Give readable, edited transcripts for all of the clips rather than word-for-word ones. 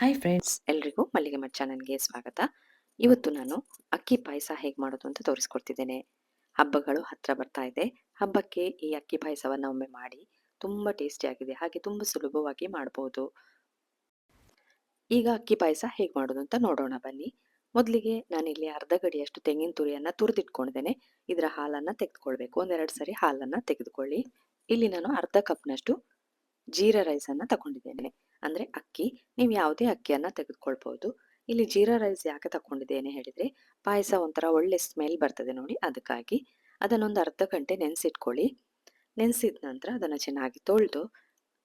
Hi friends, ಎಲ್ರಿಗೂ ಮಲ್ಲಿಗೆ ಮಠ ಚಾನಲ್ಗೆ ಸ್ವಾಗತ. ಇವತ್ತು ನಾನು ಅಕ್ಕಿ ಪಾಯಸ ಹೇಗೆ ಮಾಡೋದು ಅಂತ ತೋರಿಸ್ಕೊಡ್ತಿದ್ದೇನೆ. ಹಬ್ಬಗಳು ಹತ್ರ ಬರ್ತಾ ಇದೆ. ಹಬ್ಬಕ್ಕೆ ಈ ಅಕ್ಕಿ ಪಾಯಸವನ್ನು ಒಮ್ಮೆ ಮಾಡಿ. ತುಂಬ ಟೇಸ್ಟಿಯಾಗಿದೆ, ಹಾಗೆ ತುಂಬ ಸುಲಭವಾಗಿ ಮಾಡ್ಬೋದು. ಈಗ ಅಕ್ಕಿ ಪಾಯಸ ಹೇಗೆ ಮಾಡೋದು ಅಂತ ನೋಡೋಣ ಬನ್ನಿ. ಮೊದಲಿಗೆ ನಾನಿಲ್ಲಿ ಅರ್ಧ ಗಡಿಯಷ್ಟು ತೆಂಗಿನ ತುರಿಯನ್ನು ತುರಿದಿಟ್ಕೊಂಡಿದ್ದೇನೆ. ಇದರ ಹಾಲನ್ನು ತೆಗೆದುಕೊಳ್ಬೇಕು. ಒಂದೆರಡು ಸರಿ ಹಾಲನ್ನು ತೆಗೆದುಕೊಳ್ಳಿ. ಇಲ್ಲಿ ನಾನು ಅರ್ಧ ಕಪ್ನಷ್ಟು ಜೀರಾ ರೈಸನ್ನು ತಗೊಂಡಿದ್ದೇನೆ. ಅಂದರೆ ಅಕ್ಕಿ, ನೀವು ಯಾವುದೇ ಅಕ್ಕಿಯನ್ನು ತೆಗೆದುಕೊಳ್ಬೋದು. ಇಲ್ಲಿ ಜೀರಾ ರೈಸ್ ಯಾಕೆ ತಗೊಂಡಿದ್ದೇನೆ ಹೇಳಿದರೆ, ಪಾಯಸ ಒಂಥರ ಒಳ್ಳೆ ಸ್ಮೆಲ್ ಬರ್ತದೆ ನೋಡಿ, ಅದಕ್ಕಾಗಿ. ಅದನ್ನೊಂದು ಅರ್ಧ ಗಂಟೆ ನೆನೆಸಿಟ್ಕೊಳ್ಳಿ. ನೆನೆಸಿದ ನಂತರ ಅದನ್ನು ಚೆನ್ನಾಗಿ ತೊಳೆದು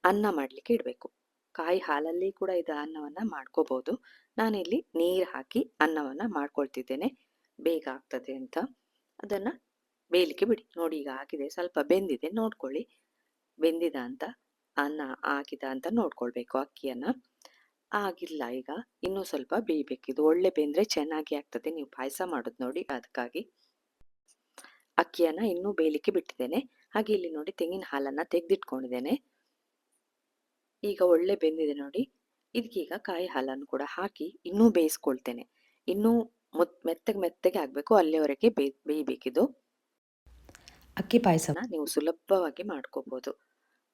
ಅನ್ನ ಮಾಡಲಿಕ್ಕೆ ಇಡಬೇಕು. ಕಾಯಿ ಹಾಲಲ್ಲಿ ಕೂಡ ಇದು ಅನ್ನವನ್ನು ಮಾಡ್ಕೋಬೋದು. ನಾನಿಲ್ಲಿ ನೀರು ಹಾಕಿ ಅನ್ನವನ್ನು ಮಾಡ್ಕೊಳ್ತಿದ್ದೇನೆ, ಬೇಗ ಆಗ್ತದೆ ಅಂತ. ಅದನ್ನು ಬೇಯಲಿಕ್ಕೆ ಬಿಡಿ. ನೋಡಿ, ಈಗ ಆಗಿದೆ, ಸ್ವಲ್ಪ ಬೆಂದಿದೆ, ನೋಡ್ಕೊಳ್ಳಿ ಬೆಂದಿದ ಅಂತ, ಅನ್ನ ಆಗಿದೆ ಅಂತ ನೋಡ್ಕೊಳ್ಬೇಕು ಅಕ್ಕಿಯನ್ನು. ಆಗಿಲ್ಲ, ಈಗ ಇನ್ನೂ ಸ್ವಲ್ಪ ಬೇಯಬೇಕಿದು. ಒಳ್ಳೆ ಬೆಂದರೆ ಚೆನ್ನಾಗಿ ಆಗ್ತದೆ. ನೀವು ಪಾಯಸ ಮಾಡೋದು ನೋಡಿ, ಅದಕ್ಕಾಗಿ ಅಕ್ಕಿಯನ್ನು ಇನ್ನೂ ಬೇಯಲಿಕ್ಕೆ ಬಿಟ್ಟಿದ್ದೇನೆ. ಹಾಗೆ ಇಲ್ಲಿ ನೋಡಿ ತೆಂಗಿನ ಹಾಲನ್ನು ತೆಗೆದಿಟ್ಕೊಂಡಿದ್ದೇನೆ. ಈಗ ಒಳ್ಳೆ ಬೆಂದಿದೆ ನೋಡಿ. ಇದಕ್ಕೀಗ ಕಾಯಿ ಹಾಲನ್ನು ಕೂಡ ಹಾಕಿ ಇನ್ನೂ ಬೇಯಿಸ್ಕೊಳ್ತೇನೆ. ಇನ್ನೂ ಮೆತ್ತಗೆ ಆಗಬೇಕು, ಅಲ್ಲಿವರೆಗೆ ಬೇಯಬೇಕಿದು. ಅಕ್ಕಿ ಪಾಯಸನ ನೀವು ಸುಲಭವಾಗಿ ಮಾಡ್ಕೋಬೋದು.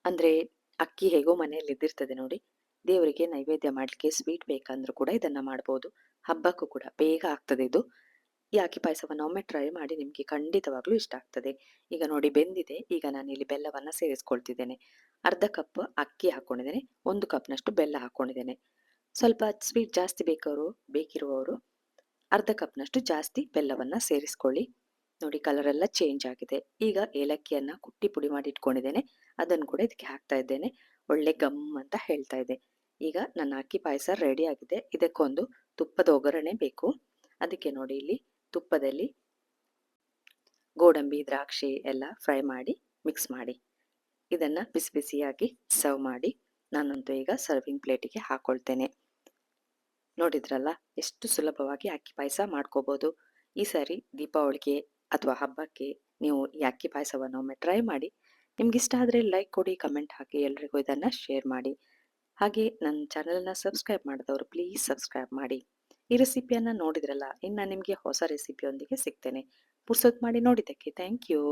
ಅಂದರೆ ಅಕ್ಕಿ ಹೇಗೋ ಮನೆಯಲ್ಲಿ ಇದ್ದಿರ್ತದೆ ನೋಡಿ, ದೇವರಿಗೆ ನೈವೇದ್ಯ ಮಾಡಲಿಕ್ಕೆ ಸ್ವೀಟ್ ಬೇಕಂದ್ರೂ ಕೂಡ ಇದನ್ನು ಮಾಡ್ಬೋದು. ಹಬ್ಬಕ್ಕೂ ಕೂಡ ಬೇಗ ಆಗ್ತದೆ ಇದು. ಈ ಅಕ್ಕಿ ಪಾಯಸವನ್ನು ಒಮ್ಮೆ ಟ್ರೈ ಮಾಡಿ, ನಿಮಗೆ ಖಂಡಿತವಾಗ್ಲೂ ಇಷ್ಟ ಆಗ್ತದೆ. ಈಗ ನೋಡಿ ಬೆಂದಿದೆ. ಈಗ ನಾನಿಲ್ಲಿ ಬೆಲ್ಲವನ್ನು ಸೇರಿಸ್ಕೊಳ್ತಿದ್ದೇನೆ. ಅರ್ಧ ಕಪ್ ಅಕ್ಕಿ ಹಾಕ್ಕೊಂಡಿದ್ದೇನೆ, 1 ಕಪ್ನಷ್ಟು ಬೆಲ್ಲ ಹಾಕ್ಕೊಂಡಿದ್ದೇನೆ. ಸ್ವಲ್ಪ ಸ್ವೀಟ್ ಜಾಸ್ತಿ ಬೇಕಿರುವವರು ಅರ್ಧ ಕಪ್ನಷ್ಟು ಜಾಸ್ತಿ ಬೆಲ್ಲವನ್ನು ಸೇರಿಸ್ಕೊಳ್ಳಿ. ನೋಡಿ, ಕಲರ್ ಎಲ್ಲ ಚೇಂಜ್ ಆಗಿದೆ. ಈಗ ಏಲಕ್ಕಿಯನ್ನು ಕುಟ್ಟಿ ಪುಡಿ ಮಾಡಿ ಇಟ್ಕೊಂಡಿದ್ದೇನೆ, ಅದನ್ನು ಕೂಡ ಇದಕ್ಕೆ ಹಾಕ್ತಾ ಇದ್ದೇನೆ. ಒಳ್ಳೆ ಗಮ್ ಅಂತ ಹೇಳ್ತಾ ಇದೆ. ಈಗ ನನ್ನ ಅಕ್ಕಿ ಪಾಯಸ ರೆಡಿ ಆಗಿದೆ. ಇದಕ್ಕೊಂದು ತುಪ್ಪದ ಒಗ್ಗರಣೆ ಬೇಕು. ಅದಕ್ಕೆ ನೋಡಿ, ಇಲ್ಲಿ ತುಪ್ಪದಲ್ಲಿ ಗೋಡಂಬಿ, ದ್ರಾಕ್ಷಿ ಎಲ್ಲ ಫ್ರೈ ಮಾಡಿ ಮಿಕ್ಸ್ ಮಾಡಿ ಇದನ್ನು ಬಿಸಿ ಬಿಸಿಯಾಗಿ ಸರ್ವ್ ಮಾಡಿ. ನಾನಂತೂ ಈಗ ಸರ್ವಿಂಗ್ ಪ್ಲೇಟಿಗೆ ಹಾಕೊಳ್ತೇನೆ. ನೋಡಿದ್ರಲ್ಲ, ಎಷ್ಟು ಸುಲಭವಾಗಿ ಅಕ್ಕಿ ಪಾಯಸ ಮಾಡ್ಕೋಬೋದು. ಈ ಸಾರಿ ದೀಪಾವಳಿಗೆ ಅಥವಾ ಹಬ್ಬಕ್ಕೆ ನೀವು ಈ ಅಕ್ಕಿ ಪಾಯಸವನ್ನು ಒಮ್ಮೆ ಟ್ರೈ ಮಾಡಿ. ನಿಮ್ಗೆ ಇಷ್ಟ ಆದರೆ ಲೈಕ್ ಕೊಡಿ, ಕಮೆಂಟ್ ಹಾಕಿ, ಎಲ್ರಿಗೂ ಇದನ್ನು ಶೇರ್ ಮಾಡಿ. ಹಾಗೆ ನನ್ನ ಚಾನಲನ್ನು ಸಬ್ಸ್ಕ್ರೈಬ್ ಮಾಡಿದವರು ಪ್ಲೀಸ್ ಸಬ್ಸ್ಕ್ರೈಬ್ ಮಾಡಿ. ಈ ರೆಸಿಪಿಯನ್ನು ನೋಡಿದ್ರಲ್ಲ, ಇನ್ನು ನಿಮಗೆ ಹೊಸ ರೆಸಿಪಿಯೊಂದಿಗೆ ಸಿಗ್ತೇನೆ. ಪುರ್ಸೊತ್ತು ಮಾಡಿ ನೋಡಿದ್ದಕ್ಕೆ ಥ್ಯಾಂಕ್ ಯು.